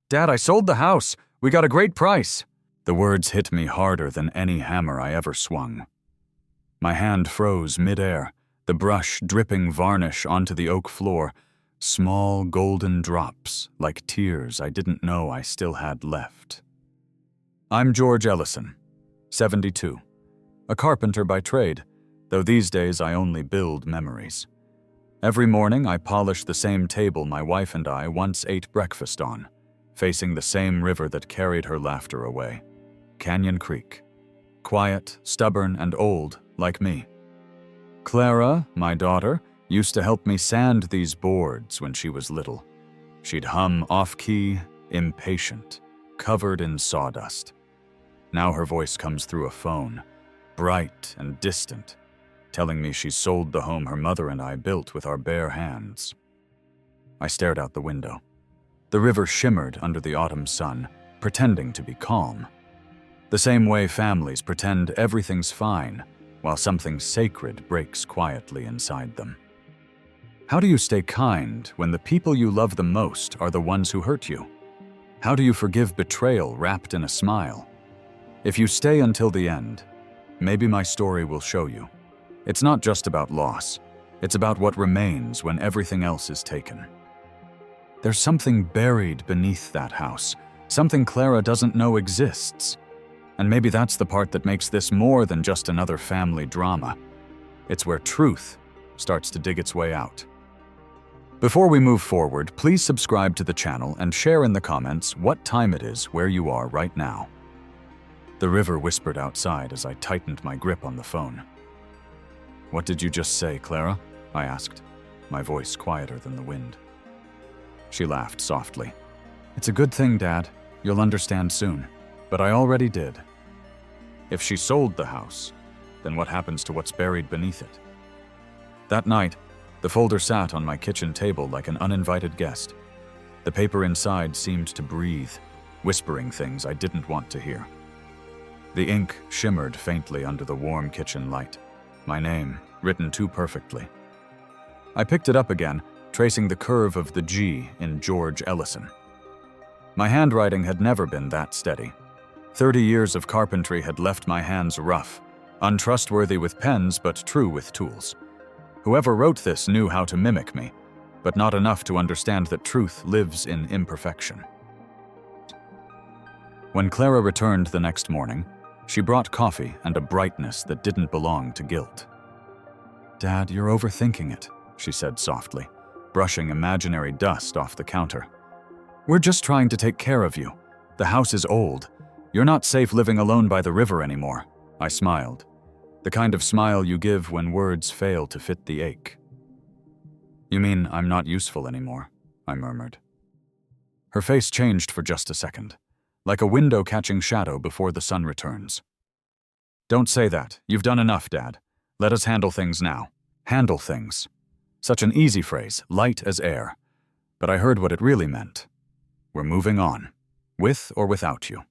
Dad, I sold the house. We got a great price. The words hit me harder than any hammer I ever swung. My hand froze midair, the brush dripping varnish onto the oak floor, small golden drops like tears I didn't know I still had left. I'm George Ellison, 72, a carpenter by trade, though these days I only build memories. Every morning I polish the same table my wife and I once ate breakfast on, facing the same river that carried her laughter away, Canyon Creek. Quiet, stubborn, and old, like me. Clara, my daughter, used to help me sand these boards when she was little. She'd hum off-key, impatient, covered in sawdust. Now her voice comes through a phone, bright and distant, telling me she sold the home her mother and I built with our bare hands. I stared out the window. The river shimmered under the autumn sun, pretending to be calm. The same way families pretend everything's fine, while something sacred breaks quietly inside them. How do you stay kind when the people you love the most are the ones who hurt you? How do you forgive betrayal wrapped in a smile? If you stay until the end, maybe my story will show you. It's not just about loss. It's about what remains when everything else is taken. There's something buried beneath that house, something Clara doesn't know exists. And maybe that's the part that makes this more than just another family drama. It's where truth starts to dig its way out. Before we move forward, please subscribe to the channel and share in the comments what time it is where you are right now. The river whispered outside as I tightened my grip on the phone. "What did you just say, Clara?" I asked, my voice quieter than the wind. She laughed softly. "It's a good thing, Dad. You'll understand soon. But I already did. If she sold the house, then what happens to what's buried beneath it?" That night, the folder sat on my kitchen table like an uninvited guest. The paper inside seemed to breathe, whispering things I didn't want to hear. The ink shimmered faintly under the warm kitchen light, my name written too perfectly. I picked it up again, tracing the curve of the G in George Ellison. My handwriting had never been that steady. 30 years of carpentry had left my hands rough, untrustworthy with pens but true with tools. Whoever wrote this knew how to mimic me, but not enough to understand that truth lives in imperfection. When Clara returned the next morning, she brought coffee and a brightness that didn't belong to guilt. "Dad, you're overthinking it," she said softly, brushing imaginary dust off the counter. "We're just trying to take care of you. The house is old. You're not safe living alone by the river anymore." I smiled, the kind of smile you give when words fail to fit the ache. "You mean I'm not useful anymore?" I murmured. Her face changed for just a second, like a window catching shadow before the sun returns. "Don't say that. You've done enough, Dad. Let us handle things now." Handle things. Such an easy phrase, light as air. But I heard what it really meant. We're moving on, with or without you.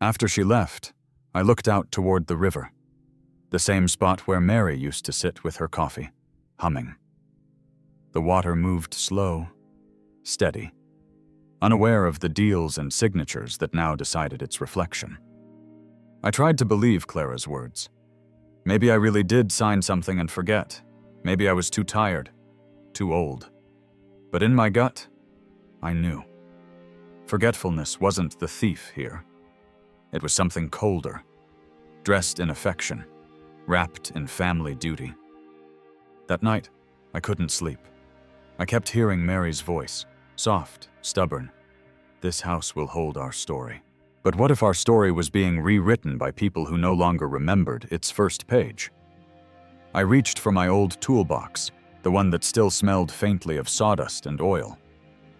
After she left, I looked out toward the river, the same spot where Mary used to sit with her coffee, humming. The water moved slow, steady, unaware of the deals and signatures that now decided its reflection. I tried to believe Clara's words. Maybe I really did sign something and forget. Maybe I was too tired, too old. But in my gut, I knew. Forgetfulness wasn't the thief here. It was something colder, dressed in affection, wrapped in family duty. That night, I couldn't sleep. I kept hearing Mary's voice, soft, stubborn. "This house will hold our story." But what if our story was being rewritten by people who no longer remembered its first page? I reached for my old toolbox, the one that still smelled faintly of sawdust and oil.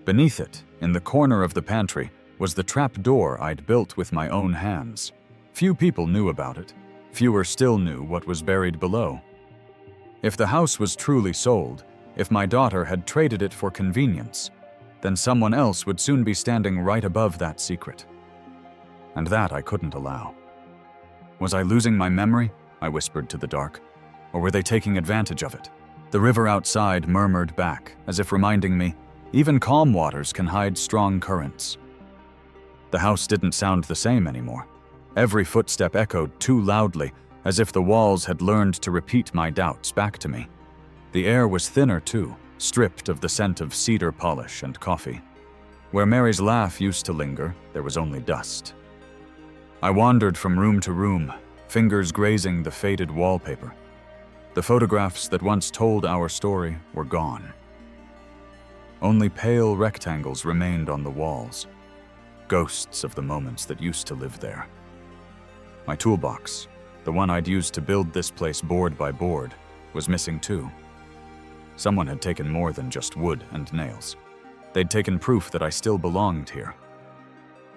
Beneath it, in the corner of the pantry, was the trap door I'd built with my own hands. Few people knew about it. Fewer still knew what was buried below. If the house was truly sold, if my daughter had traded it for convenience, then someone else would soon be standing right above that secret. And that I couldn't allow. Was I losing my memory? I whispered to the dark. Or were they taking advantage of it? The river outside murmured back, as if reminding me, even calm waters can hide strong currents. The house didn't sound the same anymore. Every footstep echoed too loudly, as if the walls had learned to repeat my doubts back to me. The air was thinner too, stripped of the scent of cedar polish and coffee. Where Mary's laugh used to linger, there was only dust. I wandered from room to room, fingers grazing the faded wallpaper. The photographs that once told our story were gone. Only pale rectangles remained on the walls, ghosts of the moments that used to live there. My toolbox, the one I'd used to build this place board by board, was missing too. Someone had taken more than just wood and nails. They'd taken proof that I still belonged here.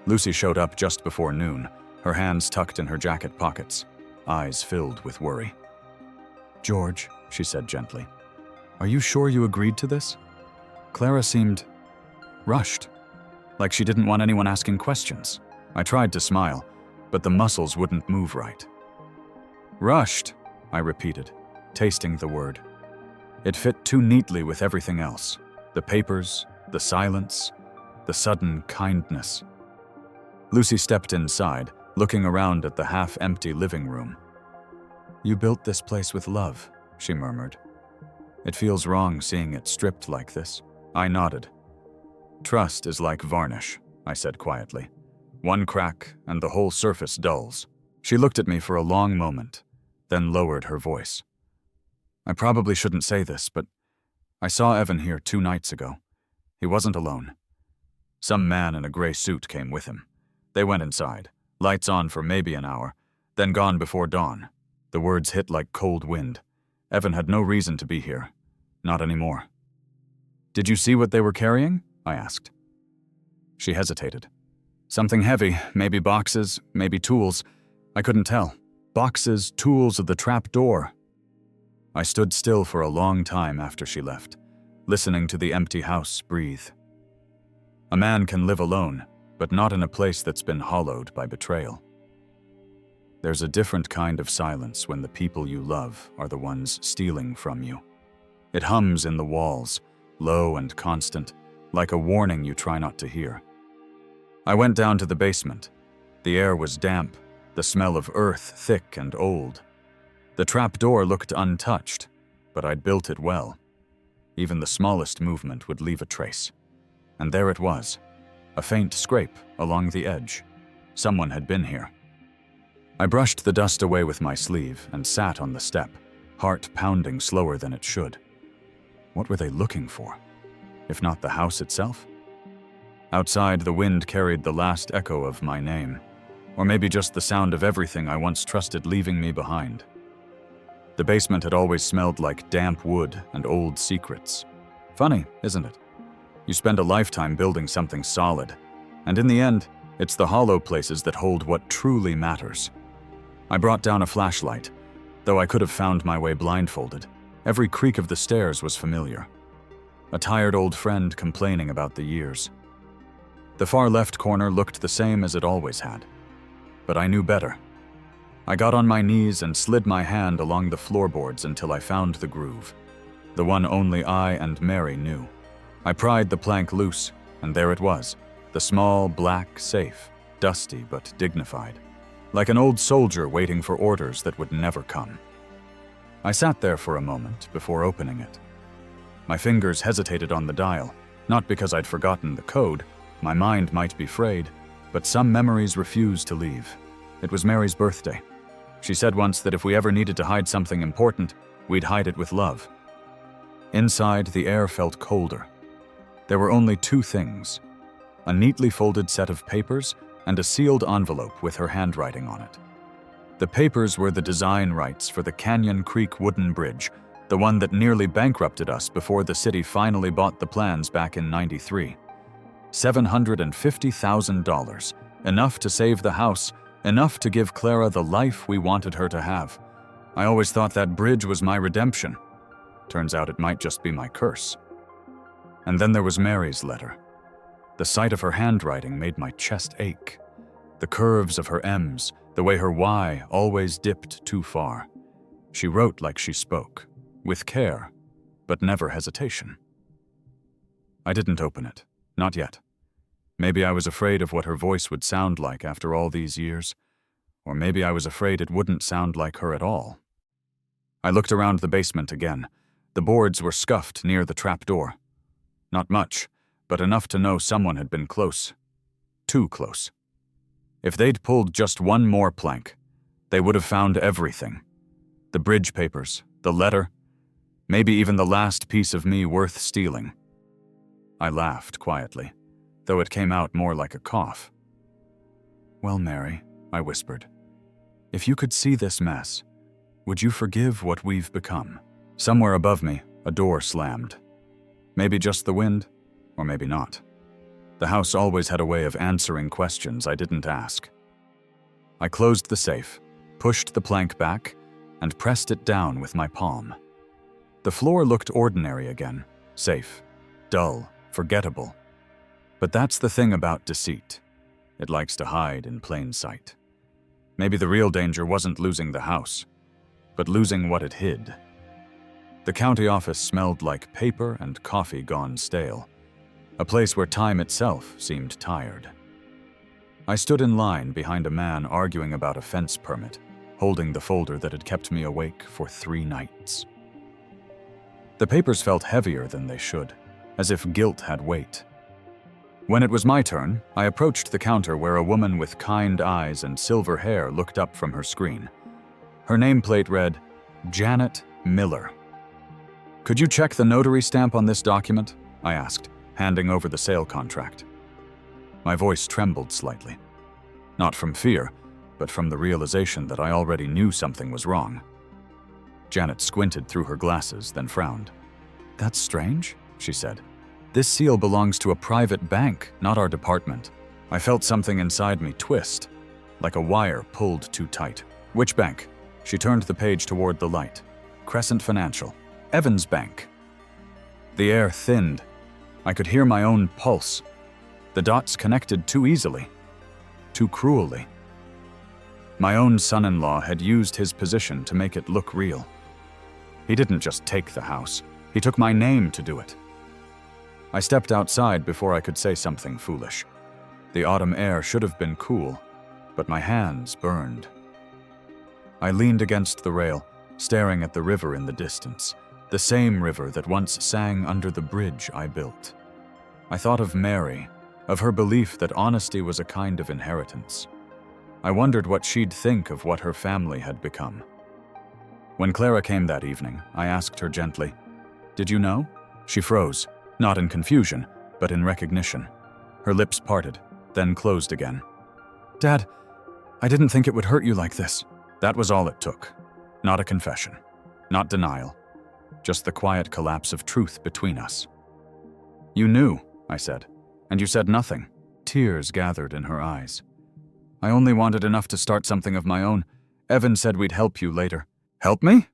Lucy showed up just before noon, her hands tucked in her jacket pockets, eyes filled with worry. "George," she said gently, "are you sure you agreed to this?" Clara seemed rushed, like she didn't want anyone asking questions. I tried to smile, but the muscles wouldn't move right. "Rushed," I repeated, tasting the word. It fit too neatly with everything else. The papers, the silence, the sudden kindness. Lucy stepped inside, looking around at the half-empty living room. "You built this place with love," she murmured. "It feels wrong seeing it stripped like this." I nodded. "Trust is like varnish," I said quietly. "One crack and the whole surface dulls." She looked at me for a long moment, then lowered her voice. "I probably shouldn't say this, but I saw Evan here 2 nights ago. He wasn't alone. Some man in a gray suit came with him. They went inside, lights on for maybe an hour, then gone before dawn." The words hit like cold wind. Evan had no reason to be here. Not anymore. "Did you see what they were carrying?" I asked. She hesitated. "Something heavy, maybe boxes, maybe tools. I couldn't tell. Boxes, tools of the trap door." I stood still for a long time after she left, listening to the empty house breathe. A man can live alone, but not in a place that's been hollowed by betrayal. There's a different kind of silence when the people you love are the ones stealing from you. It hums in the walls, low and constant, like a warning you try not to hear. I went down to the basement. The air was damp, the smell of earth thick and old. The trap door looked untouched, but I'd built it well. Even the smallest movement would leave a trace. And there it was, a faint scrape along the edge. Someone had been here. I brushed the dust away with my sleeve and sat on the step, heart pounding slower than it should. What were they looking for? If not the house itself? Outside, the wind carried the last echo of my name, or maybe just the sound of everything I once trusted leaving me behind. The basement had always smelled like damp wood and old secrets. Funny, isn't it? You spend a lifetime building something solid, and in the end, it's the hollow places that hold what truly matters. I brought down a flashlight, though I could have found my way blindfolded. Every creak of the stairs was familiar. A tired old friend complaining about the years. The far left corner looked the same as it always had. But I knew better. I got on my knees and slid my hand along the floorboards until I found the groove, the one only I and Mary knew. I pried the plank loose, and there it was, the small black safe, dusty but dignified, like an old soldier waiting for orders that would never come. I sat there for a moment before opening it. My fingers hesitated on the dial, not because I'd forgotten the code, my mind might be frayed, but some memories refused to leave. It was Mary's birthday. She said once that if we ever needed to hide something important, we'd hide it with love. Inside, the air felt colder. There were only 2 things: a neatly folded set of papers and a sealed envelope with her handwriting on it. The papers were the design rights for the Canyon Creek wooden bridge, the one that nearly bankrupted us before the city finally bought the plans back in '93. $750,000, enough to save the house, enough to give Clara the life we wanted her to have. I always thought that bridge was my redemption. Turns out it might just be my curse. And then there was Mary's letter. The sight of her handwriting made my chest ache. The curves of her M's, the way her Y always dipped too far. She wrote like she spoke, with care, but never hesitation. I didn't open it, not yet. Maybe I was afraid of what her voice would sound like after all these years, or maybe I was afraid it wouldn't sound like her at all. I looked around the basement again. The boards were scuffed near the trapdoor. Not much, but enough to know someone had been close. Too close. If they'd pulled just one more plank, they would have found everything. The bridge papers, the letter, maybe even the last piece of me worth stealing. I laughed quietly, though it came out more like a cough. "Well, Mary," I whispered, "if you could see this mess, would you forgive what we've become?" Somewhere above me, a door slammed. Maybe just the wind, or maybe not. The house always had a way of answering questions I didn't ask. I closed the safe, pushed the plank back, and pressed it down with my palm. The floor looked ordinary again, safe, dull, forgettable. But that's the thing about deceit. It likes to hide in plain sight. Maybe the real danger wasn't losing the house, but losing what it hid. The county office smelled like paper and coffee gone stale, a place where time itself seemed tired. I stood in line behind a man arguing about a fence permit, holding the folder that had kept me awake for 3 nights. The papers felt heavier than they should, as if guilt had weight. When it was my turn, I approached the counter where a woman with kind eyes and silver hair looked up from her screen. Her nameplate read, Janet Miller. "Could you check the notary stamp on this document?" I asked, handing over the sale contract. My voice trembled slightly. Not from fear, but from the realization that I already knew something was wrong. Janet squinted through her glasses, then frowned. "That's strange," she said. "This seal belongs to a private bank, not our department." I felt something inside me twist, like a wire pulled too tight. "Which bank?" She turned the page toward the light. "Crescent Financial. Evans Bank." The air thinned. I could hear my own pulse. The dots connected too easily, too cruelly. My own son-in-law had used his position to make it look real. He didn't just take the house. He took my name to do it. I stepped outside before I could say something foolish. The autumn air should have been cool, but my hands burned. I leaned against the rail, staring at the river in the distance, the same river that once sang under the bridge I built. I thought of Mary, of her belief that honesty was a kind of inheritance. I wondered what she'd think of what her family had become. When Clara came that evening, I asked her gently, "Did you know?" She froze, not in confusion, but in recognition. Her lips parted, then closed again. "Dad, I didn't think it would hurt you like this." That was all it took. Not a confession, not denial, just the quiet collapse of truth between us. "You knew," I said, "and you said nothing." Tears gathered in her eyes. "I only wanted enough to start something of my own. Evan said we'd help you later." "Help me?"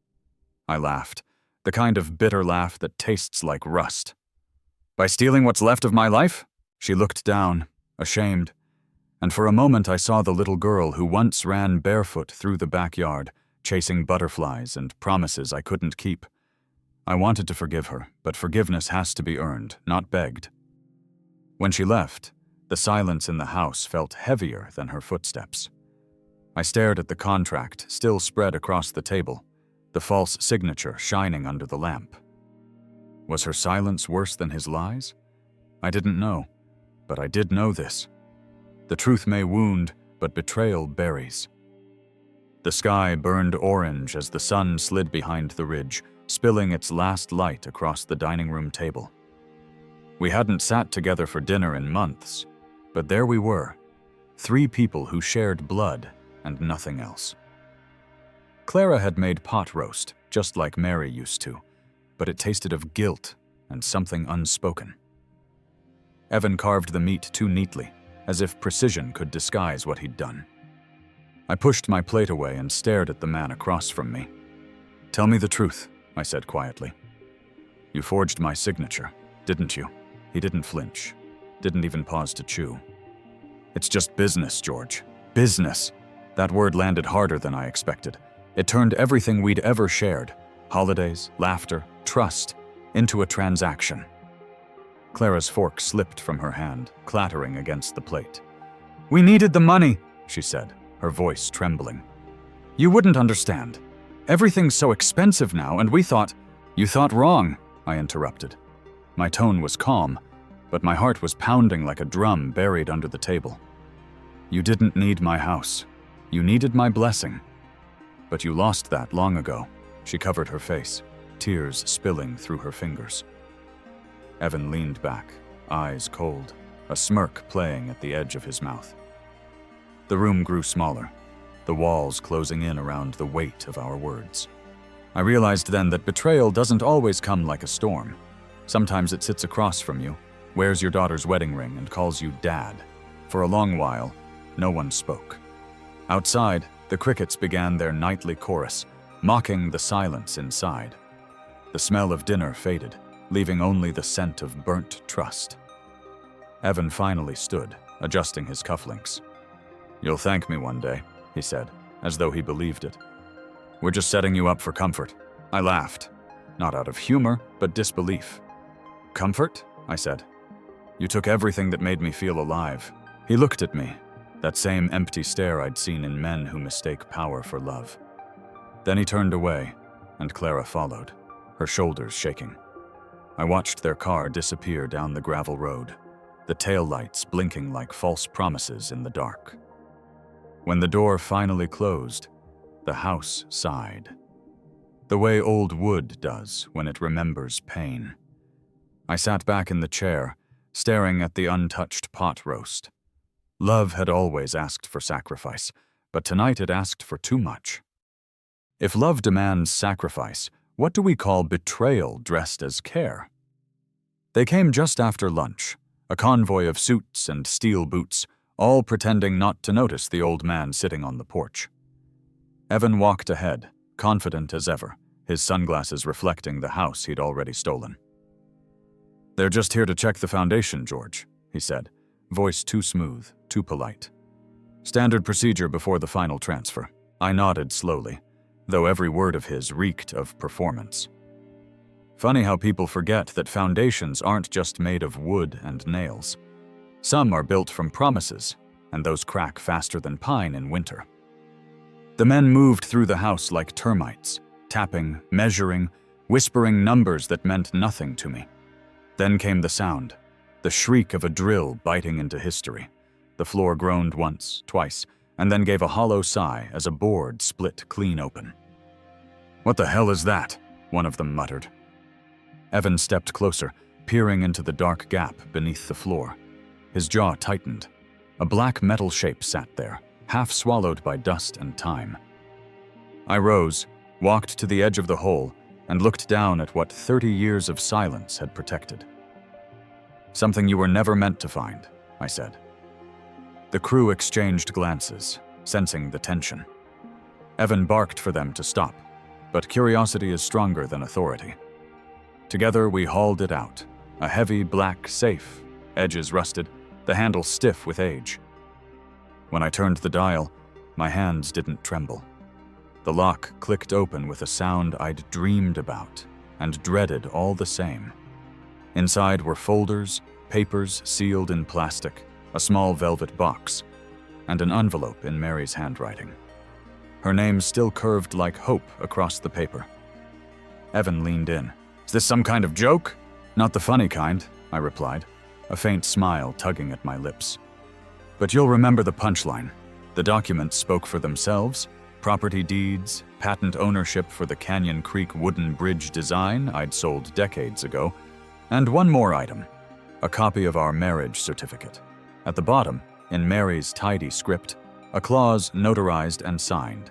I laughed, the kind of bitter laugh that tastes like rust. "By stealing what's left of my life?" She looked down, ashamed, and for a moment I saw the little girl who once ran barefoot through the backyard, chasing butterflies and promises I couldn't keep. I wanted to forgive her, but forgiveness has to be earned, not begged. When she left, the silence in the house felt heavier than her footsteps. I stared at the contract still spread across the table, the false signature shining under the lamp. Was her silence worse than his lies? I didn't know, but I did know this. The truth may wound, but betrayal buries. The sky burned orange as the sun slid behind the ridge, spilling its last light across the dining room table. We hadn't sat together for dinner in months, but there we were, 3 people who shared blood and nothing else. Clara had made pot roast, just like Mary used to, but it tasted of guilt and something unspoken. Evan carved the meat too neatly, as if precision could disguise what he'd done. I pushed my plate away and stared at the man across from me. "Tell me the truth," I said quietly. "You forged my signature, didn't you?" He didn't flinch, didn't even pause to chew. "It's just business, George. Business." That word landed harder than I expected. It turned everything we'd ever shared, holidays, laughter, trust, into a transaction. Clara's fork slipped from her hand, clattering against the plate. "We needed the money," she said, her voice trembling. "You wouldn't understand. Everything's so expensive now, and we thought—" "You thought wrong," I interrupted. My tone was calm, but my heart was pounding like a drum buried under the table. "You didn't need my house. You needed my blessing. But you lost that long ago." She covered her face, tears spilling through her fingers. Evan leaned back, eyes cold, a smirk playing at the edge of his mouth. The room grew smaller, the walls closing in around the weight of our words. I realized then that betrayal doesn't always come like a storm. Sometimes it sits across from you, wears your daughter's wedding ring, and calls you Dad. For a long while, no one spoke. Outside, the crickets began their nightly chorus, mocking the silence inside. The smell of dinner faded, leaving only the scent of burnt trust. Evan finally stood, adjusting his cufflinks. "You'll thank me one day," he said, as though he believed it. "We're just setting you up for comfort." I laughed, not out of humor, but disbelief. "Comfort?" I said. "You took everything that made me feel alive." He looked at me, that same empty stare I'd seen in men who mistake power for love. Then he turned away, and Clara followed, her shoulders shaking. I watched their car disappear down the gravel road, the taillights blinking like false promises in the dark. When the door finally closed, the house sighed, the way old wood does when it remembers pain. I sat back in the chair, staring at the untouched pot roast. Love had always asked for sacrifice, but tonight it asked for too much. If love demands sacrifice, what do we call betrayal dressed as care? They came just after lunch, a convoy of suits and steel boots, all pretending not to notice the old man sitting on the porch. Evan walked ahead, confident as ever, his sunglasses reflecting the house he'd already stolen. "They're just here to check the foundation, George," he said, voice too smooth, too polite. "Standard procedure before the final transfer." I nodded slowly, though every word of his reeked of performance. Funny how people forget that foundations aren't just made of wood and nails. Some are built from promises, and those crack faster than pine in winter. The men moved through the house like termites, tapping, measuring, whispering numbers that meant nothing to me. Then came the sound, the shriek of a drill biting into history. The floor groaned once, twice, and then gave a hollow sigh as a board split clean open. "What the hell is that?" one of them muttered. Evan stepped closer, peering into the dark gap beneath the floor. His jaw tightened. A black metal shape sat there, half swallowed by dust and time. I rose, walked to the edge of the hole, and looked down at what 30 years of silence had protected. "Something you were never meant to find," I said. The crew exchanged glances, sensing the tension. Evan barked for them to stop, but curiosity is stronger than authority. Together we hauled it out, a heavy black safe, edges rusted, the handle stiff with age. When I turned the dial, my hands didn't tremble. The lock clicked open with a sound I'd dreamed about and dreaded all the same. Inside were folders, papers sealed in plastic, a small velvet box, and an envelope in Mary's handwriting. Her name still curved like hope across the paper. Evan leaned in. "Is this some kind of joke?" "Not the funny kind," I replied, a faint smile tugging at my lips. "But you'll remember the punchline. The documents spoke for themselves, property deeds, patent ownership for the Canyon Creek wooden bridge design I'd sold decades ago, and one more item, a copy of our marriage certificate. At the bottom, in Mary's tidy script, a clause notarized and signed.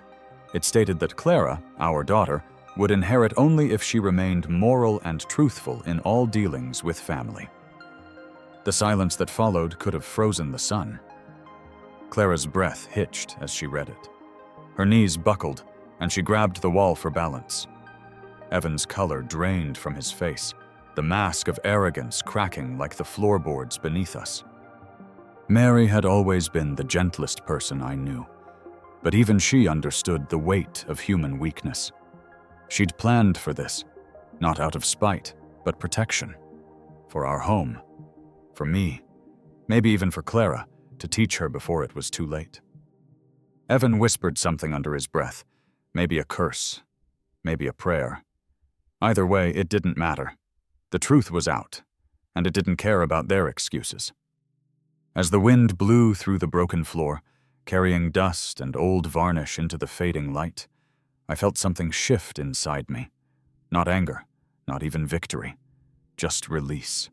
It stated that Clara, our daughter, would inherit only if she remained moral and truthful in all dealings with family." The silence that followed could have frozen the sun. Clara's breath hitched as she read it. Her knees buckled, and she grabbed the wall for balance. Evan's color drained from his face, the mask of arrogance cracking like the floorboards beneath us. Mary had always been the gentlest person I knew, but even she understood the weight of human weakness. She'd planned for this, not out of spite, but protection. For our home, for me, maybe even for Clara, to teach her before it was too late. Evan whispered something under his breath, maybe a curse, maybe a prayer. Either way, it didn't matter. The truth was out, and it didn't care about their excuses. As the wind blew through the broken floor, carrying dust and old varnish into the fading light, I felt something shift inside me. Not anger, not even victory, just release.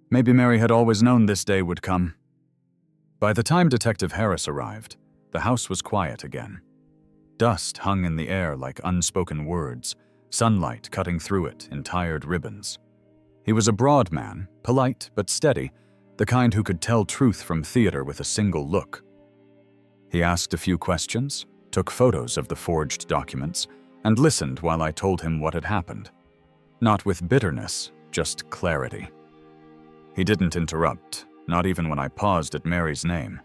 Maybe Mary had always known this day would come. By the time Detective Harris arrived, the house was quiet again. Dust hung in the air like unspoken words, sunlight cutting through it in tired ribbons. He was a broad man, polite but steady, the kind who could tell truth from theater with a single look. He asked a few questions, took photos of the forged documents, and listened while I told him what had happened. Not with bitterness, just clarity. He didn't interrupt, not even when I paused at Mary's name.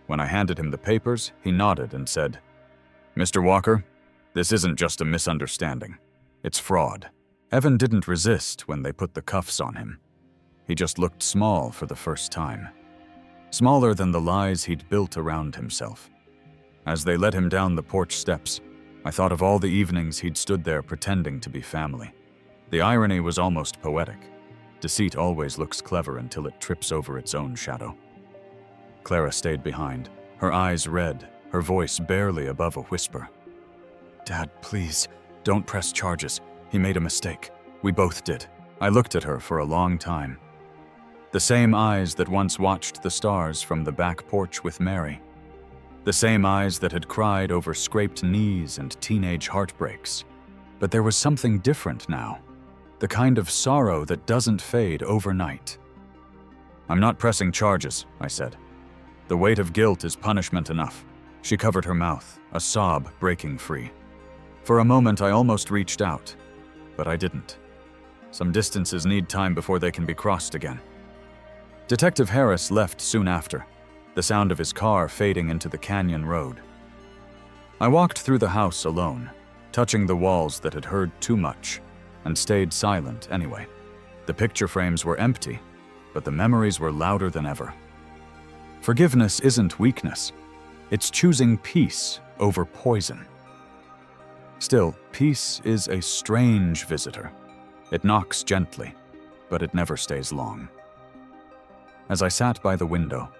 When I handed him the papers, he nodded and said, "Mr. Walker, this isn't just a misunderstanding. It's fraud." Evan didn't resist when they put the cuffs on him. He just looked small for the first time. Smaller than the lies he'd built around himself. As they led him down the porch steps, I thought of all the evenings he'd stood there pretending to be family. The irony was almost poetic. Deceit always looks clever until it trips over its own shadow. Clara stayed behind, her eyes red, her voice barely above a whisper. "Dad, please, don't press charges. He made a mistake. We both did." I looked at her for a long time. The same eyes that once watched the stars from the back porch with Mary. The same eyes that had cried over scraped knees and teenage heartbreaks. But there was something different now. The kind of sorrow that doesn't fade overnight. "I'm not pressing charges," I said. "The weight of guilt is punishment enough." She covered her mouth, a sob breaking free. For a moment I almost reached out, but I didn't. Some distances need time before they can be crossed again. Detective Harris left soon after, the sound of his car fading into the canyon road. I walked through the house alone, touching the walls that had heard too much, and stayed silent anyway. The picture frames were empty, but the memories were louder than ever. Forgiveness isn't weakness. It's choosing peace over poison. Still, peace is a strange visitor. It knocks gently, but it never stays long. As I sat by the window,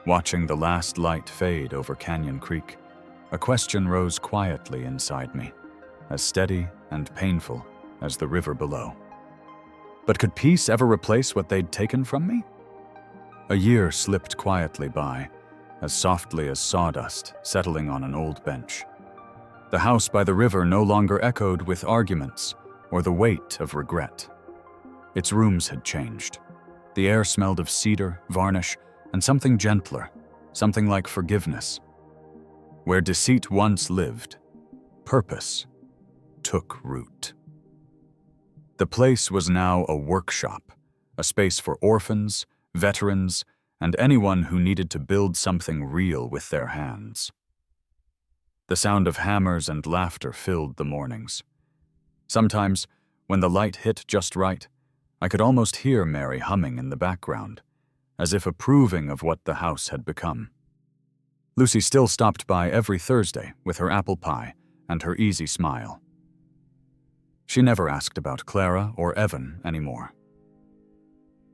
watching the last light fade over Canyon Creek, a question rose quietly inside me, as steady and painful as the river below. But could peace ever replace what they'd taken from me? A year slipped quietly by, as softly as sawdust settling on an old bench. The house by the river no longer echoed with arguments or the weight of regret. Its rooms had changed. The air smelled of cedar, varnish, and something gentler, something like forgiveness. Where deceit once lived, purpose took root. The place was now a workshop, a space for orphans, veterans, and anyone who needed to build something real with their hands. The sound of hammers and laughter filled the mornings. Sometimes, when the light hit just right, I could almost hear Mary humming in the background, as if approving of what the house had become. Lucy still stopped by every Thursday with her apple pie and her easy smile. She never asked about Clara or Evan anymore.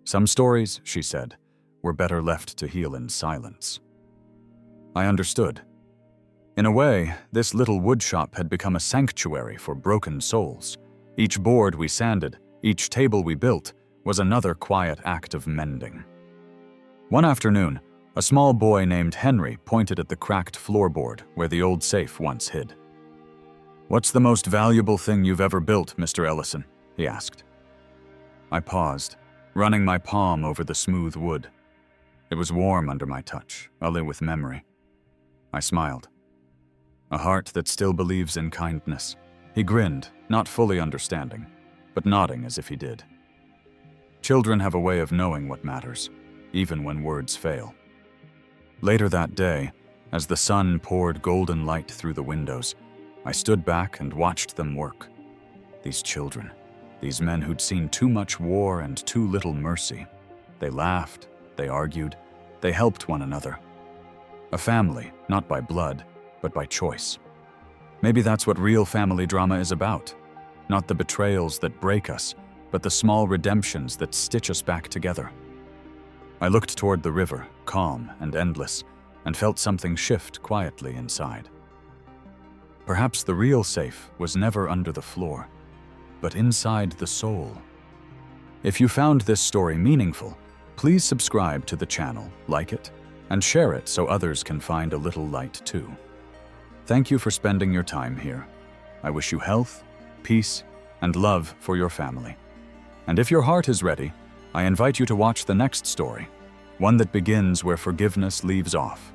Some stories, she said, were better left to heal in silence. I understood. In a way, this little woodshop had become a sanctuary for broken souls. Each board we sanded, each table we built, was another quiet act of mending. One afternoon, a small boy named Henry pointed at the cracked floorboard where the old safe once hid. "What's the most valuable thing you've ever built, Mr. Ellison?" he asked. I paused, running my palm over the smooth wood. It was warm under my touch, alive with memory. I smiled. A heart that still believes in kindness. He grinned, not fully understanding, but nodding as if he did. Children have a way of knowing what matters, even when words fail. Later that day, as the sun poured golden light through the windows, I stood back and watched them work. These children, these men who'd seen too much war and too little mercy, They laughed, they argued, they helped one another. A family, not by blood, but by choice. Maybe that's what real family drama is about. Not the betrayals that break us, but the small redemptions that stitch us back together. I looked toward the river, calm and endless, and felt something shift quietly inside. Perhaps the real safe was never under the floor, but inside the soul. If you found this story meaningful, please subscribe to the channel, like it, and share it so others can find a little light too. Thank you for spending your time here. I wish you health, peace, and love for your family. And if your heart is ready, I invite you to watch the next story, one that begins where forgiveness leaves off.